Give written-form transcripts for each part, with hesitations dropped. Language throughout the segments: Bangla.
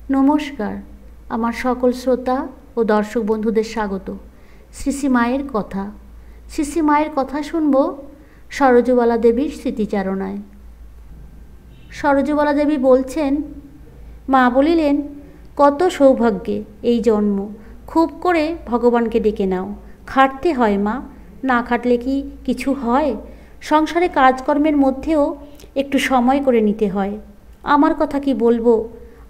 নমস্কার। আমার সকল শ্রোতা ও দর্শক বন্ধুদের স্বাগত। শ্রী শ্রী মায়ের কথা। শ্রী শ্রী মায়ের কথা শুনব সরোজবালা দেবীর স্মৃতিচারণায়। সরোজবালা দেবী বলছেন, মা বলিলেন, কত সৌভাগ্যে এই জন্ম, খুব করে ভগবানকে ডেকে নাও। খাটতে হয় মা, না খাটলে কি কিছু হয়? সংসারে কাজকর্মের মধ্যেও একটু সময় করে নিতে হয়। আমার কথা কি বলবো,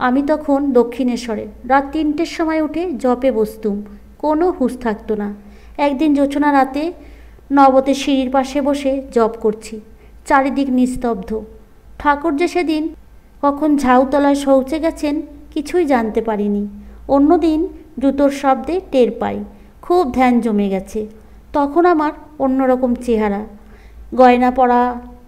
আমি তখন দক্ষিণেশ্বরে রাত 3টের সময় উঠে জপে বসতুম, কোনো হুঁশ থাকতো না। একদিন জোছনা রাতে নবতের সিঁড়ির পাশে বসে জপ করছি, চারিদিক নিস্তব্ধ। ঠাকুর যে সেদিন কখন ঝাউতলায় শৌচে গেছেন কিছুই জানতে পারিনি। অন্যদিন জুতোর শব্দে টের পাই, খুব ধ্যান জমে গেছে। তখন আমার অন্যরকম চেহারা, গয়না পরা,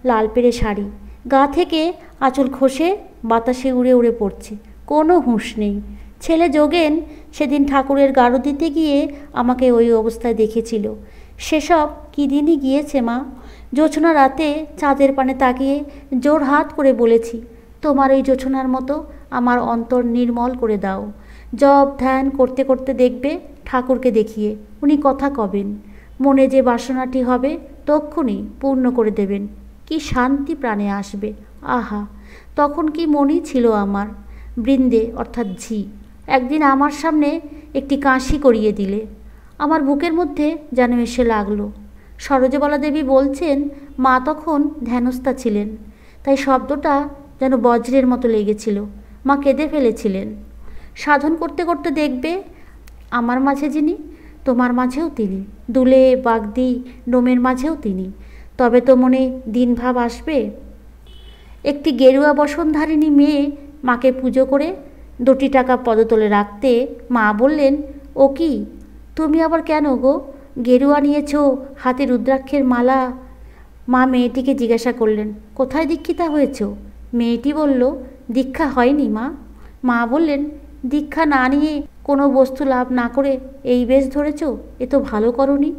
লাল পেরে শাড়ি, গা থেকে আঁচল খসে বাতাসে উড়ে উড়ে পড়ছে, কোনো হুঁশ নেই। ছেলে যোগেন সেদিন ঠাকুরের গাড়ো দিতে গিয়ে আমাকে ওই অবস্থায় দেখেছিল। সেসব কী দিনই গিয়েছে মা। জোছনা রাতে চাঁদের পানে তাকিয়ে জোর হাত করে বলেছি, তোমার এই জোছনার মতো আমার অন্তর নির্মল করে দাও। জপ ধ্যান করতে করতে দেখবে ঠাকুরকে দেখিয়ে উনি কথা কবেন, মনে যে বাসনাটি হবে তক্ষুনি পূর্ণ করে দেবেন। কি শান্তি প্রাণে আসবে, আহা! তখন কি মনই ছিল আমার। বৃন্দে অর্থাৎ ঝি একদিন আমার সামনে একটি কাশি করিয়ে দিলে, আমার বুকের মধ্যে যেন এসে লাগলো। সরোজবালা দেবী বলছেন, মা তখন ধ্যানস্থা ছিলেন, তাই শব্দটা যেন বজ্রের মতো লেগেছিল। মা কেঁদে ফেলেছিলেন। সাধন করতে করতে দেখবে আমার মাঝে যিনি, তোমার মাঝেও তিনি, দুলে বাগদি ডোমের মাঝেও তিনি। তবে তো মনে দিনভাব আসবে। একটি গেরুয়া বসনধারিণী মেয়ে মাকে পুজো করে 2টি টাকা পদতলে রাখতে মা বললেন, ও কি, তুমি আবার কেন গো গেরুয়া নিয়েছ, হাতে রুদ্রাক্ষের মালা? মা মেয়েটিকে জিজ্ঞাসা করলেন, কোথায় দীক্ষিতা হয়েছ? মেয়েটি বলল, দীক্ষা হয়নি মা। মা বললেন, দীক্ষা না নিয়ে কোনো বস্তু লাভ না করে এই বেশ ধরেছ, এ তো ভালো করনি।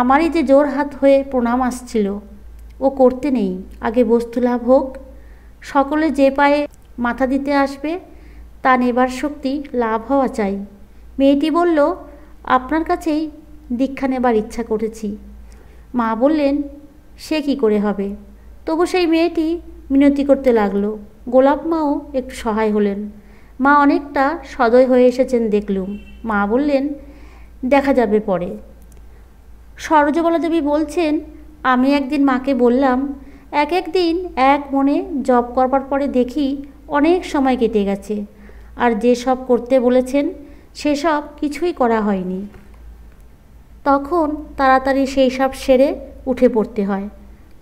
আমারই যে জোর হাত হয়ে প্রণাম আসছিল, ও করতে নেই, আগে বস্তু লাভ হোক। সকলে যে পায়ে মাথা দিতে আসবে তা নেবার শক্তি লাভ হওয়া চাই। মেয়েটি বলল, আপনার কাছেই দীক্ষা নেবার ইচ্ছা করেছি। মা বললেন, সে কি করে হবে? তবু সেই মেয়েটি মিনতি করতে লাগলো। গোলাপ মাও একটু সহায় হলেন। মা অনেকটা সদয় হয়ে এসেছেন দেখলুম। মা বললেন, দেখা যাবে পরে। সরোজবালা দেবী বলছেন, আমি একদিন মাকে বললাম, এক একদিন এক মনে জপ করবার পরে দেখি অনেক সময় কেটে গেছে, আর যে সব করতে বলেছেন সেসব কিছুই করা হয়নি। তখন তাড়াতাড়ি সেই সব সেরে উঠে পড়তে হয়,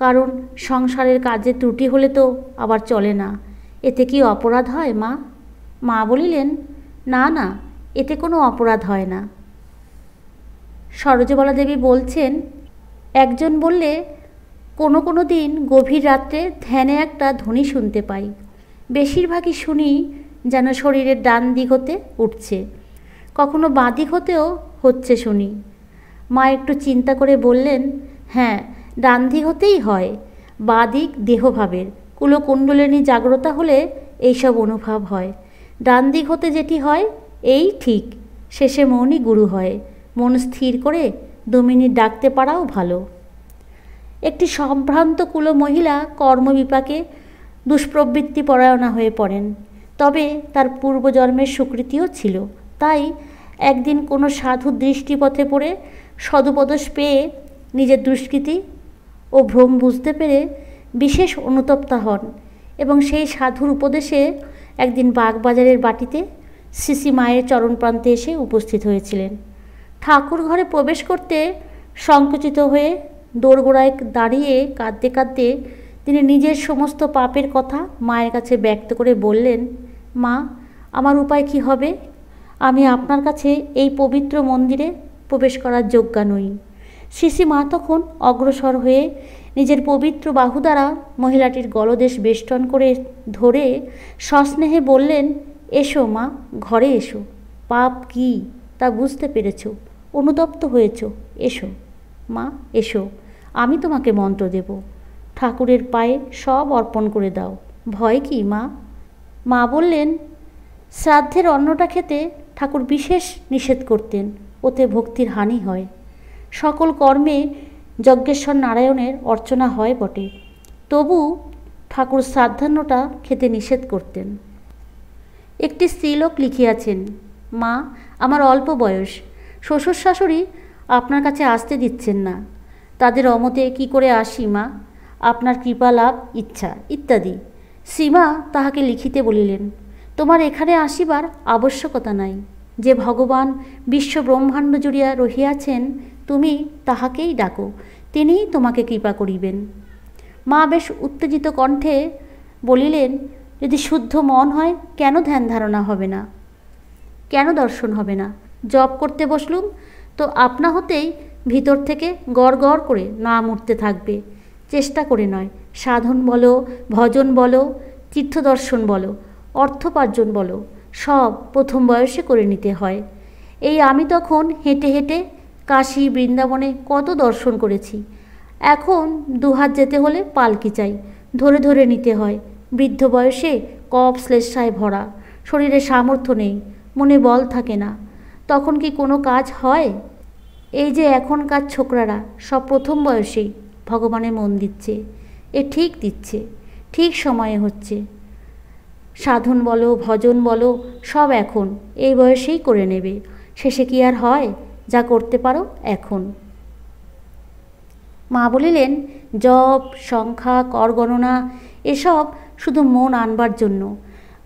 কারণ সংসারের কাজে ত্রুটি হলে তো আবার চলে না। এতে কি অপরাধ হয় মা? মা বলিলেন, না না, এতে কোনো অপরাধ হয় না। সরোজবালা দেবী বলছেন, একজন বললে, কোনো কোনো দিন গভীর রাত্রে ধ্যানে একটা ধ্বনি শুনতে পাই। বেশিরভাগই শুনি যেন শরীরের ডান দিক হতে উঠছে, কখনো বাঁ দিক হতেও হচ্ছে শুনি। মা একটু চিন্তা করে বললেন, হ্যাঁ, ডান দিক হতেই হয়। বাঁ দিক দেহভাবের কুলকুণ্ডলিনী জাগ্রতা হলে এইসব অনুভব হয়। ডান দিক হতে যেটি হয় এই ঠিক, শেষে মনই গুরু হয়। মন স্থির করে 2 মিনিট ডাকতে পারাও ভালো। একটি সম্ভ্রান্ত কুল মহিলা কর্মবিপাকে দুষ্প্রবৃত্তি পরায়ণা হয়ে পড়েন, তবে তার পূর্বজন্মের স্বীকৃতিও ছিল। তাই একদিন কোনো সাধুর দৃষ্টিপথে পড়ে সদুপদেশ পেয়ে নিজের দুষ্কৃতি ও ভ্রম বুঝতে পেরে বিশেষ অনুতপ্তা হন এবং সেই সাধুর উপদেশে একদিন বাগবাজারের বাটিতে শ্রী শ্রী মায়ের চরণপ্রান্তে এসে উপস্থিত হয়েছিলেন। ঠাকুর ঘরে প্রবেশ করতে সংকুচিত হয়ে দোরগোড়ায় দাঁড়িয়ে কাঁদতে কাঁদতে তিনি নিজের সমস্ত পাপের কথা মায়ের কাছে ব্যক্ত করে বললেন, মা, আমার উপায় কি হবে? আমি আপনার কাছে এই পবিত্র মন্দিরে প্রবেশ করার যোগ্যা নই। শ্রী শ্রী মা তখন অগ্রসর হয়ে নিজের পবিত্র বাহু দ্বারা মহিলাটির গলদেশ বেষ্টন করে ধরে সস্নেহে বললেন, এসো মা, ঘরে এসো। পাপ কি তা বুঝতে পেরেছ, অনুতপ্ত হয়েছ, এসো মা, এসো, আমি তোমাকে মন্ত্র দেব। ঠাকুরের পায়ে সব অর্পণ করে দাও। ভয় কি মা? মা বললেন, শ্রাদ্ধের অন্নটা খেতে ঠাকুর বিশেষ নিষেধ করতেন, ওতে ভক্তির হানি হয়। সকল কর্মে যজ্ঞেশ্বর নারায়ণের অর্চনা হয় বটে, তবু ঠাকুর শ্রাদ্ধান্নটা খেতে নিষেধ করতেন। একটি স্ত্রীলোক লিখিয়াছেন, মা, আমার অল্প বয়স, শ্বশুর শাশুড়ি আপনার কাছে আসতে দিচ্ছেন না, তাদের অমতে কি করে আসি মা, আপনার কৃপা লাভ ইচ্ছা ইত্যাদি। শ্রীমা তাহাকে লিখিতে বলিলেন, তোমার এখানে আসিবার আবশ্যকতা নাই, যে ভগবান বিশ্ব ব্রহ্মাণ্ড জুড়িয়া রহিয়াছেন তুমি তাহাকেই ডাকো, তিনিই তোমাকে কৃপা করিবেন। মা বেশ উত্তেজিত কণ্ঠে বলিলেন, যদি শুদ্ধ মন হয় কেন ধ্যান ধারণা হবে না, কেন দর্শন হবে না? জপ করতে বসলুম তো আপনা হতেই ভিতর থেকে গড় গড় করে নাম উঠতে থাকবে। চেষ্টা করে নয়, সাধন বলো, ভজন বলো, তীর্থদর্শন বলো, অর্থোপার্জন বলো, সব প্রথম বয়সে করে নিতে হয়। এই আমি তখন হেঁটে হেঁটে কাশী বৃন্দাবনে কত দর্শন করেছি, এখন দুহাত যেতে হলে পালকি চাই, ধরে ধরে নিতে হয়। বৃদ্ধ বয়সে কফ শ্লেষায় ভরা, শরীরে সামর্থ্য নেই, মনে বল থাকে না, তখন কি কোনো কাজ হয়? এই যে এখনকার ছোকরারা সব প্রথম বয়সেই ভগবানে মন দিচ্ছে, এ ঠিক দিচ্ছে, ঠিক সময়ে হচ্ছে। সাধন বলো, ভজন বলো, সব এখন এই বয়সেই করে নেবে, শেষে কি আর হয়? যা করতে পারো এখন। মা বলিলেন, জপ, সংখ্যা, কর গণনা এসব শুধু মন আনবার জন্য।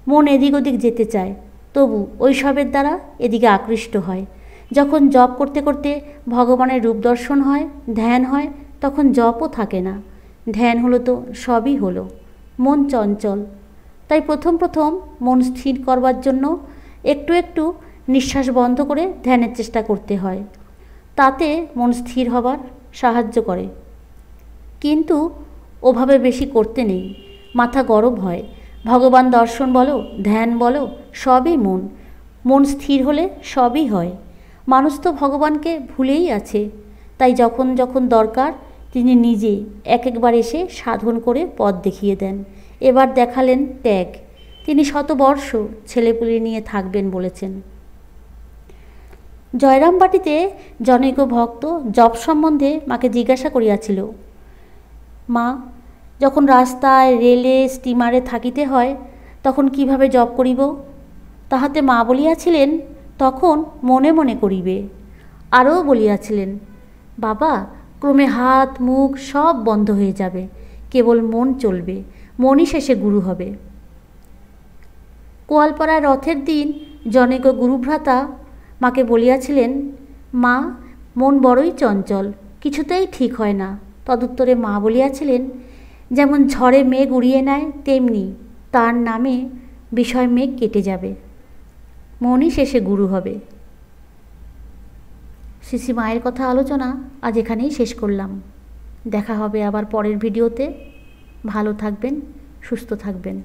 মন এদিক ওদিক যেতে চায়, তবু ওইসবের দ্বারা এদিকে আকৃষ্ট হয়। যখন জপ করতে করতে ভগবানের রূপ দর্শন হয়, ধ্যান হয়, তখন জপও থাকে না, ধ্যান হলো তো সবই হলো। মন চঞ্চল, তাই প্রথম প্রথম মন স্থির করবার জন্য একটু একটু নিঃশ্বাস বন্ধ করে ধ্যানের চেষ্টা করতে হয়, তাতে মন স্থির হবার সাহায্য করে। কিন্তু ওভাবে বেশি করতে নেই, মাথা গরম হয়। ভগবান দর্শন বলো, ধ্যান বলো, সবই মন। মন স্থির হলে সবই হয়। মানুষ তো ভগবানকে ভুলেই আছে, তাই যখন যখন দরকার তিনি নিজে এক একবার এসে সাধন করে পথ দেখিয়ে দেন। এবার দেখালেন ত্যাগ, তিনি শতবর্ষ ছেলেপুলে নিয়ে থাকবেন বলেছেন। জয়রামবাটিতে জনৈক ভক্ত জপ সম্বন্ধে মাকে জিজ্ঞাসা করিয়াছিল, মা, যখন রাস্তায়, রেলে, স্টিমারে থাকিতে হয় তখন কিভাবে জপ করিব? তাহাতে মা বলিয়াছিলেন, তখন মনে মনে করিবে। আরও বলিয়াছিলেন, বাবা, ক্রমে হাত মুখ সব বন্ধ হয়ে যাবে, কেবল মন চলবে, মনই শেষে গুরু হবে। কোয়ালপাড়ায় রথের দিন জনৈক গুরুভ্রাতা মাকে বলিয়াছিলেন, মা, মন বড়ই চঞ্চল, কিছুতেই ঠিক হয় না। তদুত্তরে মা বলিয়াছিলেন, যেমন ঝড়ে মেঘ উড়িয়ে নেয় তেমনি তার নামে বিষয় মেঘ কেটে যাবে, মনই শেষে গুরু হবে। শ্রী মায়ের কথা আলোচনা আজ এখানেই শেষ করলাম। দেখা হবে আবার পরের ভিডিওতে। ভালো থাকবেন, সুস্থ থাকবেন।